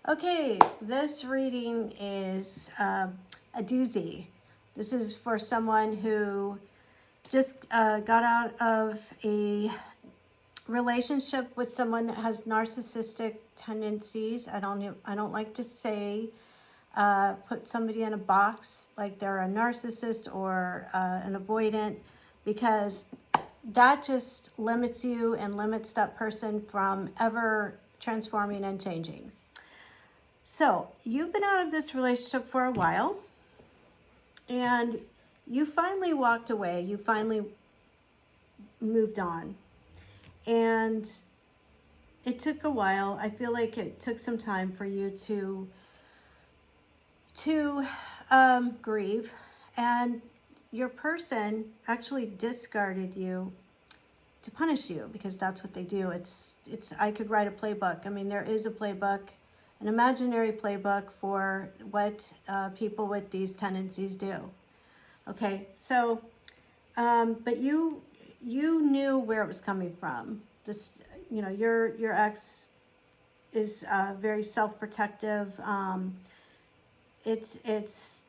Okay, this reading is a doozy. This is for someone who just got out of a relationship with someone that has narcissistic tendencies. I don't like to say put somebody in a box like they're a narcissist or an avoidant, because that just limits you and limits that person from ever transforming and changing. So you've been out of this relationship for a while, and you finally walked away. You finally moved on. And it took a while. I feel like it took some time for you to grieve. And your person actually discarded you to punish you, because that's what they do. I could write a playbook. I mean, there is a playbook, an imaginary playbook for what people with these tendencies do. Okay, so, but you knew where it was coming from. This, your ex is very self-protective. It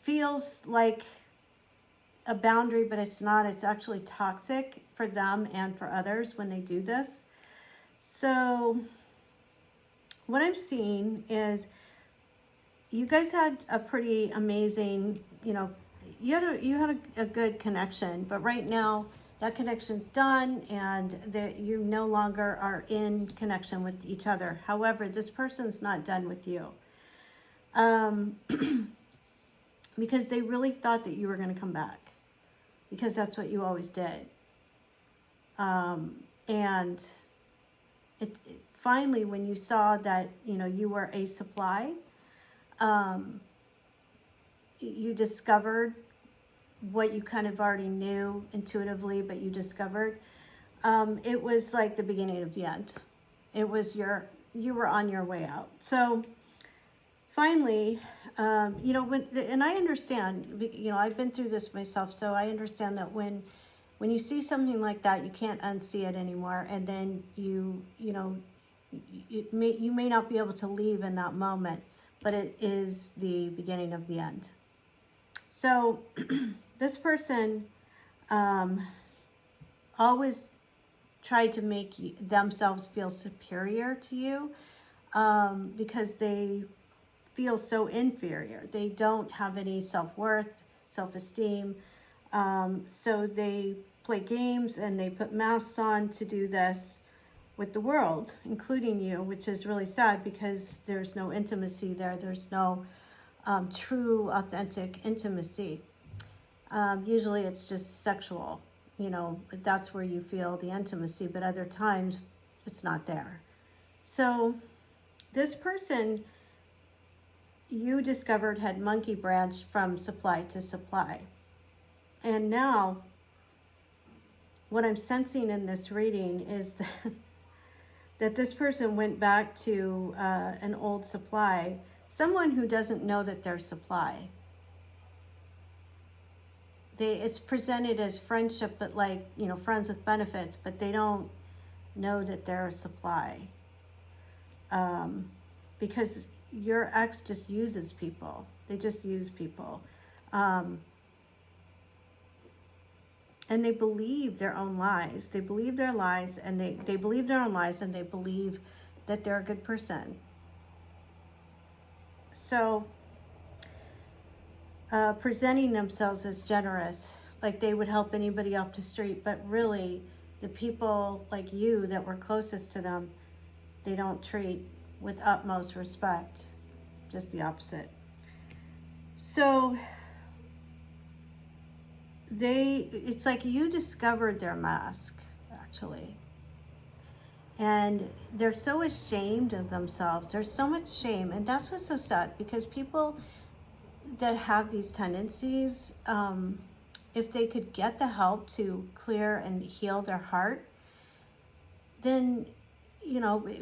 feels like a boundary, but it's not. It's actually toxic for them and for others when they do this. So what I'm seeing is you guys had a pretty amazing, you had a good connection, but right now that connection's done, and that you no longer are in connection with each other. However, this person's not done with you. Because they really thought that you were going to come back, because that's what you always did. And it finally, when you saw that, you were a supply, you discovered what you kind of already knew intuitively, but you discovered, it was like the beginning of the end. It was you were on your way out. So finally, and I understand, I've been through this myself, so I understand that when you see something like that, you can't unsee it anymore, and then you may not be able to leave in that moment, but it is the beginning of the end. So this person always tried to make themselves feel superior to you, because they feel so inferior. They don't have any self-worth, self-esteem. So they play games and they put masks on to do this with the world, including you, which is really sad, because there's no intimacy there. There's no true, authentic intimacy. Usually it's just sexual, that's where you feel the intimacy, but other times it's not there. So this person, you discovered, had monkey branched from supply to supply. And now what I'm sensing in this reading is that this person went back to an old supply, someone who doesn't know that they're supply. It's presented as friendship, but like, friends with benefits, but they don't know that they're a supply. Because your ex just uses people. They just use people. And they believe their own lies. They believe their lies, and they believe their own lies, and they believe that they're a good person. So, presenting themselves as generous, like they would help anybody off the street, but really, the people like you that were closest to them, they don't treat with utmost respect, just the opposite. So it's like you discovered their mask, actually. And they're so ashamed of themselves. There's so much shame, and that's what's so sad, because people that have these tendencies, if they could get the help to clear and heal their heart, then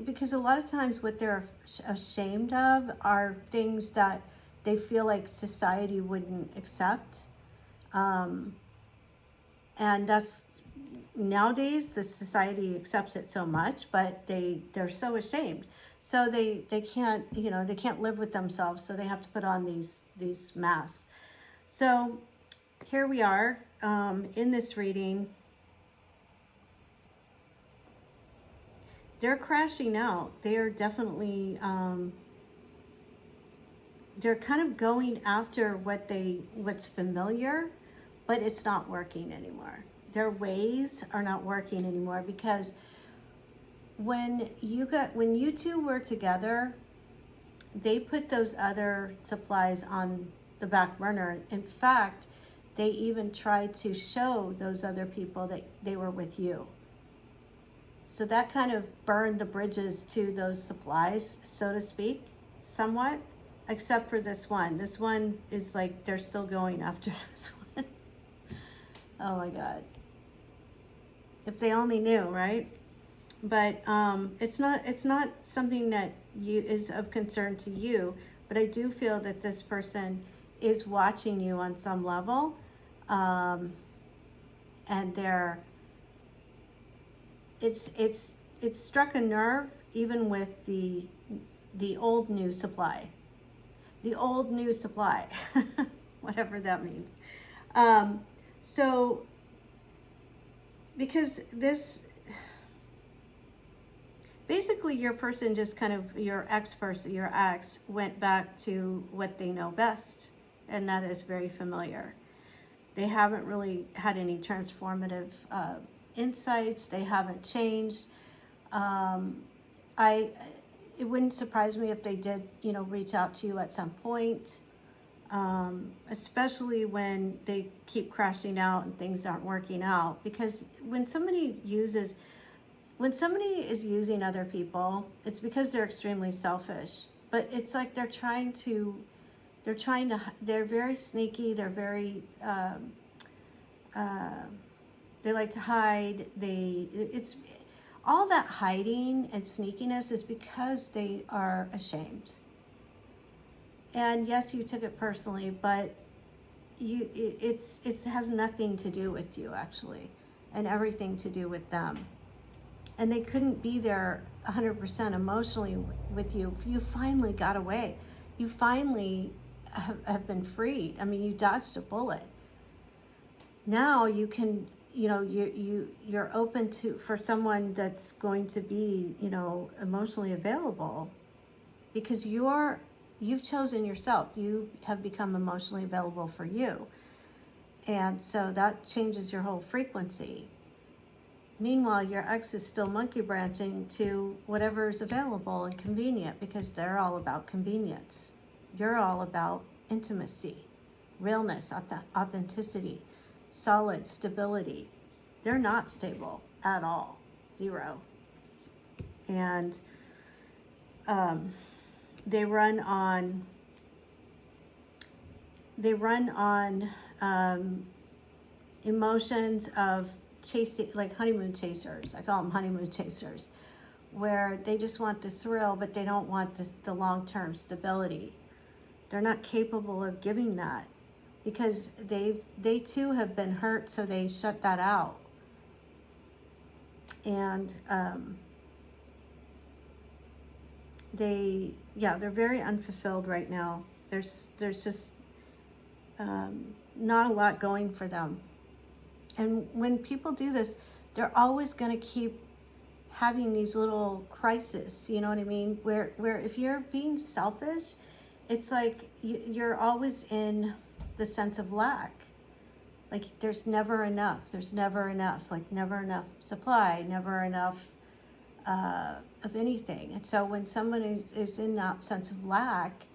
because a lot of times what they're ashamed of are things that they feel like society wouldn't accept. And that's, nowadays, the society accepts it so much, but they're so ashamed. So they can't, they can't live with themselves, so they have to put on these masks. So here we are in this reading. They're crashing out. They are definitely, they're kind of going after what's familiar, but it's not working anymore. Their ways are not working anymore, because when you two were together, they put those other supplies on the back burner. In fact, they even tried to show those other people that they were with you. So that kind of burned the bridges to those supplies, so to speak, somewhat, except for this one. This one is like they're still going after this one. Oh my God. If they only knew, right? But it's not something that is of concern to you, but I do feel that this person is watching you on some level, and it's struck a nerve, even with the old new supply, whatever that means. So because this, basically your person just kind of, your ex went back to what they know best, and that is very familiar. They haven't really had any transformative insights. They haven't changed. It wouldn't surprise me if they did, reach out to you at some point, especially when they keep crashing out and things aren't working out. Because when somebody is using other people, it's because they're extremely selfish. But it's like they're very sneaky. They're very, they like to hide. It's all that hiding and sneakiness is because they are ashamed. And yes, you took it personally, but it has nothing to do with you, actually, and everything to do with them. And they couldn't be there 100% emotionally with you. You finally got away. You finally have been freed. I mean, you dodged a bullet. Now you can, you're open for someone that's going to be, emotionally available, because you've chosen yourself. You have become emotionally available for you. And so that changes your whole frequency. Meanwhile, your ex is still monkey branching to whatever is available and convenient, because they're all about convenience. You're all about intimacy, realness, authenticity, solid stability. They're not stable at all, 0. And they run on emotions of chasing, like honeymoon chasers. I call them honeymoon chasers, where they just want the thrill, but they don't want the long-term stability. They're not capable of giving that, because they too have been hurt, so they shut that out. And they're very unfulfilled right now. There's just not a lot going for them. And when people do this, they're always going to keep having these little crises, you know what I mean? Where if you're being selfish, it's like you're always in the sense of lack. Like there's never enough. Like never enough supply, never enough of anything. And so when somebody is in that sense of lack,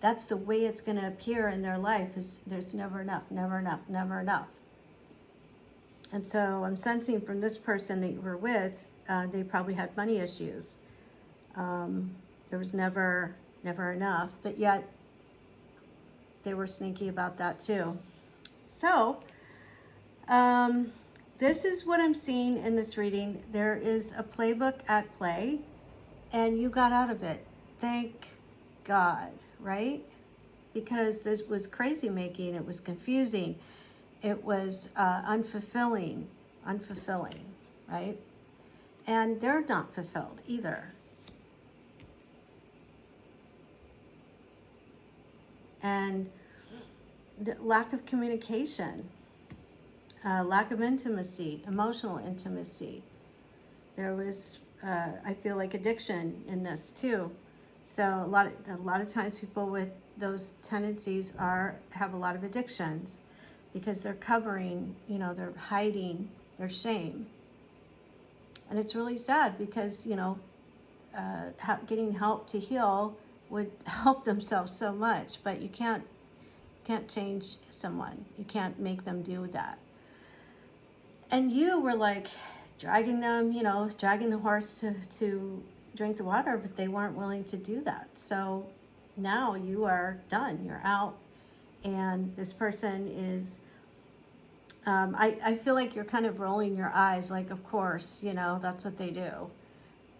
that's the way it's going to appear in their life, is there's never enough, never enough, never enough. And so I'm sensing from this person that you were with, they probably had money issues. There was never enough, but yet they were sneaky about that too. So this is what I'm seeing in this reading. There is a playbook at play, and you got out of it. Thank God, right? Because this was crazy making, it was confusing, it was unfulfilling, right? And they're not fulfilled either. and the lack of communication, lack of intimacy, emotional intimacy. There was, I feel like, addiction in this too. So a lot of times people with those tendencies have a lot of addictions because they're covering, they're hiding their shame. And it's really sad because, getting help to heal would help themselves so much, but you can't change someone. You can't make them do that. And you were like dragging them, dragging the horse to drink the water, but they weren't willing to do that. So now you are done. You're out, and this person is. I feel like you're kind of rolling your eyes, like, of course, that's what they do.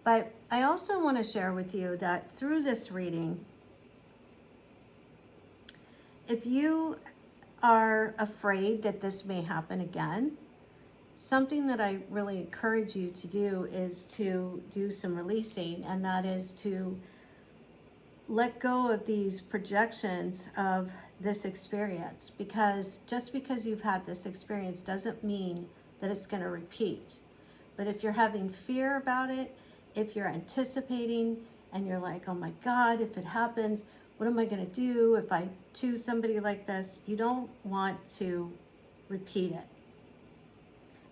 But I also want to share with you that through this reading, if you are afraid that this may happen again, something that I really encourage you to do is to do some releasing, and that is to let go of these projections of this experience, because just because you've had this experience doesn't mean that it's going to repeat. But if you're having fear about it, if you're anticipating and you're like, oh my God, if it happens, what am I going to do if I choose somebody like this? You don't want to repeat it.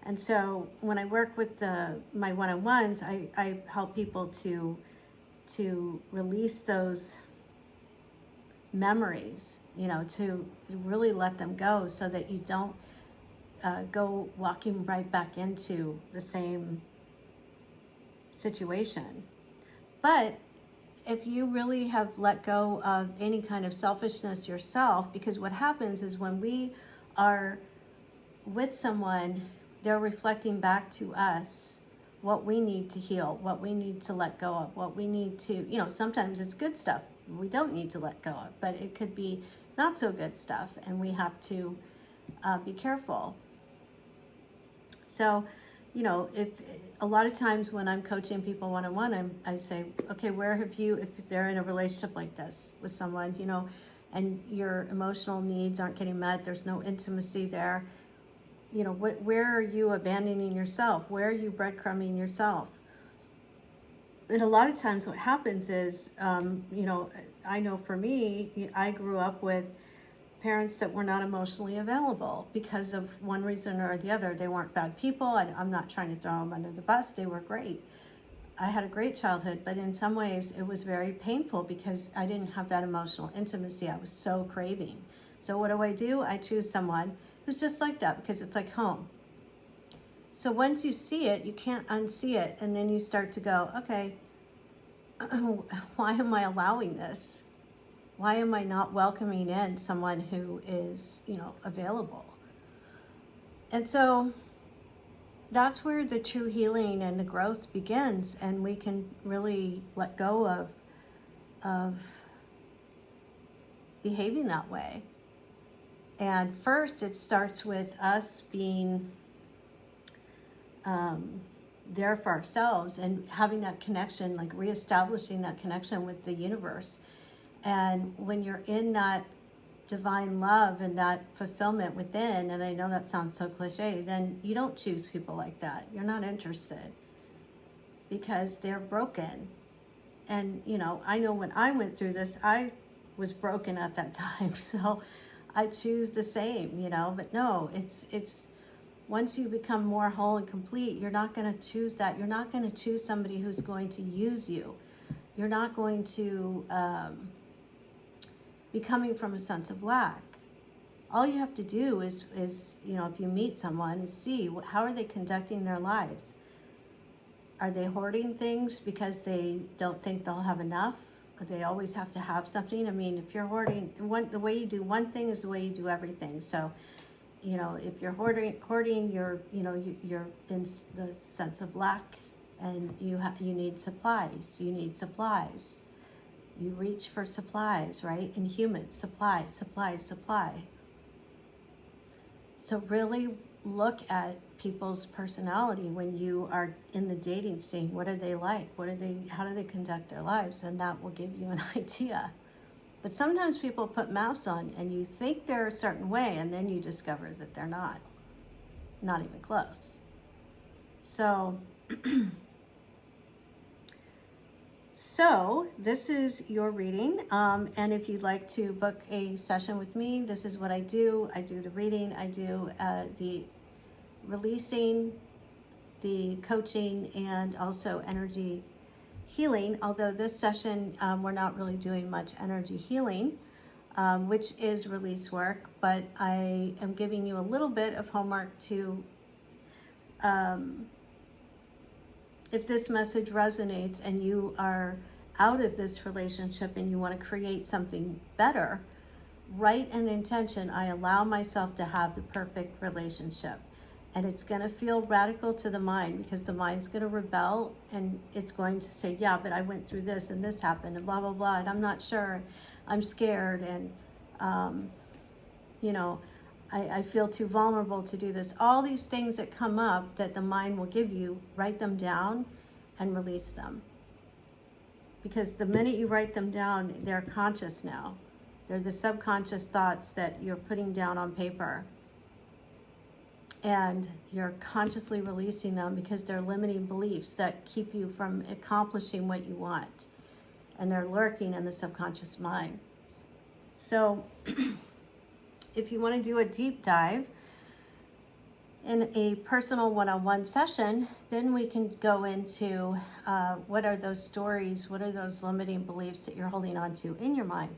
And so when I work with my one-on-ones, I help people to release those memories, to really let them go so that you don't go walking right back into the same situation. But if you really have let go of any kind of selfishness yourself, because what happens is when we are with someone, they're reflecting back to us what we need to heal, what we need to let go of, what we need to, sometimes it's good stuff we don't need to let go of, but it could be not so good stuff, and we have to be careful. So, if a lot of times when I'm coaching people one-on-one, I say, okay, where have you, if they're in a relationship like this with someone, and your emotional needs aren't getting met, there's no intimacy there, where are you abandoning yourself? Where are you breadcrumbing yourself? And a lot of times what happens is, I know for me, I grew up with parents that were not emotionally available because of one reason or the other. They weren't bad people. I'm not trying to throw them under the bus. They were great. I had a great childhood, but in some ways it was very painful because I didn't have that emotional intimacy. I was so craving. So what do? I choose someone who's just like that because it's like home. So once you see it, you can't unsee it. And then you start to go, okay, why am I allowing this? Why am I not welcoming in someone who is, available? And so that's where the true healing and the growth begins. And we can really let go of behaving that way. And first, it starts with us being there for ourselves and having that connection, like reestablishing that connection with the universe. And when you're in that divine love and that fulfillment within, and I know that sounds so cliche, then you don't choose people like that. You're not interested because they're broken. And, I know when I went through this, I was broken at that time. So I choose the same, but no, it's once you become more whole and complete, you're not going to choose that. You're not going to choose somebody who's going to use you. You're not going to be coming from a sense of lack. All you have to do is if you meet someone, is see how are they conducting their lives. Are they hoarding things because they don't think they'll have enough? Or they always have to have something? I mean, if you're hoarding, the way you do one thing is the way you do everything. So, if you're hoarding, you're in the sense of lack, and you need supplies. You need supplies. You reach for supplies, right? In humans, supply. So really look at people's personality when you are in the dating scene. What are they like? How do they conduct their lives? And that will give you an idea. But sometimes people put masks on and you think they're a certain way and then you discover that they're not even close. So, so this is your reading. And if you'd like to book a session with me, this is what I do. I do the reading, I do the releasing, the coaching, and also energy healing. Although this session, we're not really doing much energy healing, which is release work, but I am giving you a little bit of homework to, if this message resonates and you are out of this relationship and you want to create something better, write an intention. I allow myself to have the perfect relationship. And it's going to feel radical to the mind, because the mind's going to rebel and it's going to say, yeah, but I went through this and this happened and blah, blah, blah. And I'm not sure. I'm scared. And, you know, I feel too vulnerable to do this. All these things that come up that the mind will give you, write them down and release them. Because the minute you write them down, they're conscious now. They're the subconscious thoughts that you're putting down on paper. And you're consciously releasing them because they're limiting beliefs that keep you from accomplishing what you want. And they're lurking in the subconscious mind. So if you want to do a deep dive in a personal one-on-one session, then we can go into what are those stories, what are those limiting beliefs that you're holding on to in your mind.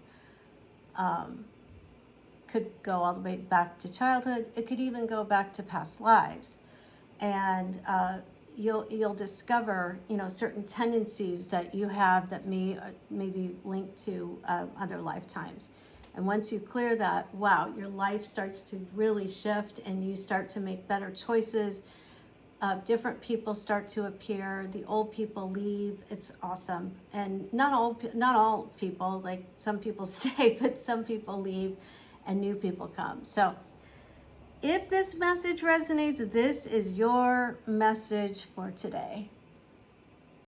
Could go all the way back to childhood. It could even go back to past lives, and you'll discover, you know, certain tendencies that you have that may be linked to other lifetimes. And once you clear that, wow, your life starts to really shift, and you start to make better choices. Different people start to appear. The old people leave. It's awesome. And not all people. Like, some people stay, but some people leave, and new people come. So if this message resonates, this is your message for today.